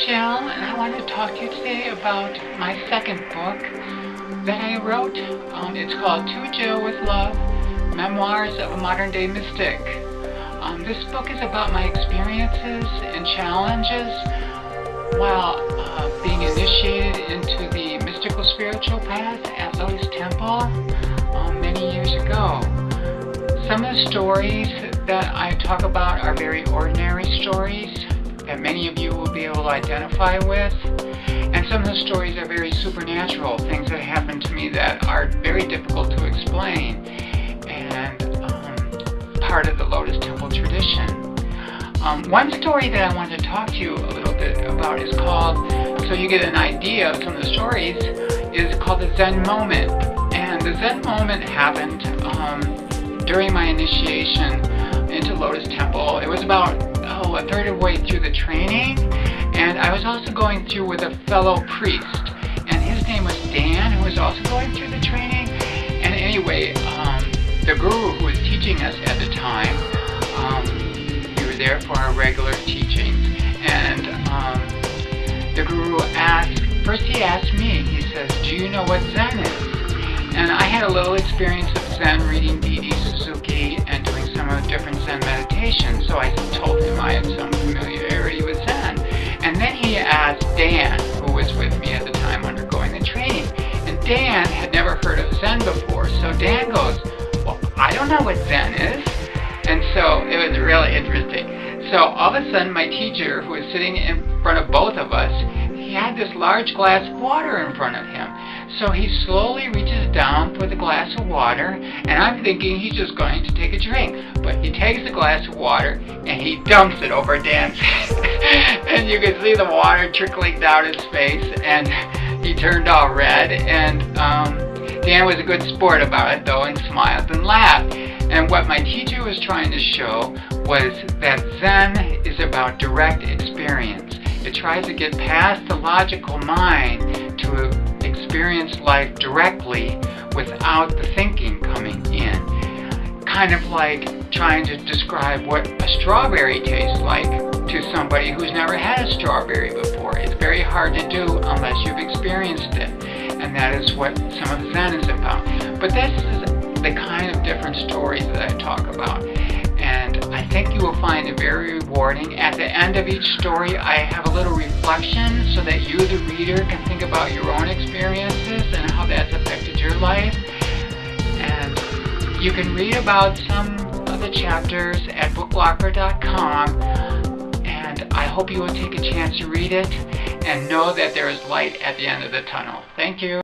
Jill, and I want to talk to you today about my second book that I wrote. It's called To Jill with Love, Memoirs of a Modern Day Mystic. This book is about my experiences and challenges while being initiated into the mystical spiritual path at Lowy's temple many years ago. Some of the stories that I talk about are very ordinary stories that many of you will be able to identify with, and some of the stories are very supernatural, things that happen to me that are very difficult to explain and part of the Lotus Temple tradition. One story that I wanted to talk to you a little bit about is called, so you get an idea of some of the stories, is called the Zen Moment. And the Zen Moment happened during my initiation into Lotus Temple. It was about a third of the way through the training, and I was also going through with a fellow priest, and his name was Dan, who was also going through the training. And anyway, the guru who was teaching us at the time, we were there for our regular teachings, and the guru first he asked me, he says, "Do you know what Zen is?" And I had a little experience of Zen, reading D.D. Suzuki and doing some of the different Zen meditations, so I told him I had some familiarity with Zen. And then he asked Dan, who was with me at the time undergoing the training, and Dan had never heard of Zen before, so Dan goes, "Well, I don't know what Zen is." And so it was really interesting. So all of a sudden my teacher, who was sitting in front of both of us, he had this large glass of water in front of him. So he slowly reaches down for the glass of water, and I'm thinking he's just going to take a drink. But he takes the glass of water and he dumps it over Dan's face. And you can see the water trickling down his face, and he turned all red. And Dan was a good sport about it though, and smiled and laughed. And what my teacher was trying to show was that Zen is about direct experience. It tries to get past the logical mind to experience life directly without the thinking coming in. Kind of like trying to describe what a strawberry tastes like to somebody who's never had a strawberry before. It's very hard to do unless you've experienced it. And that is what some of Zen is about. But this is the kind of different stories that I talk about. And I think you will find it very rewarding. At the end of each story, I have a little reflection so that you, the reader, can think about your own experiences and how that's affected your life. And you can read about some of the chapters at booklocker.com. And I hope you will take a chance to read it and know that there is light at the end of the tunnel. Thank you.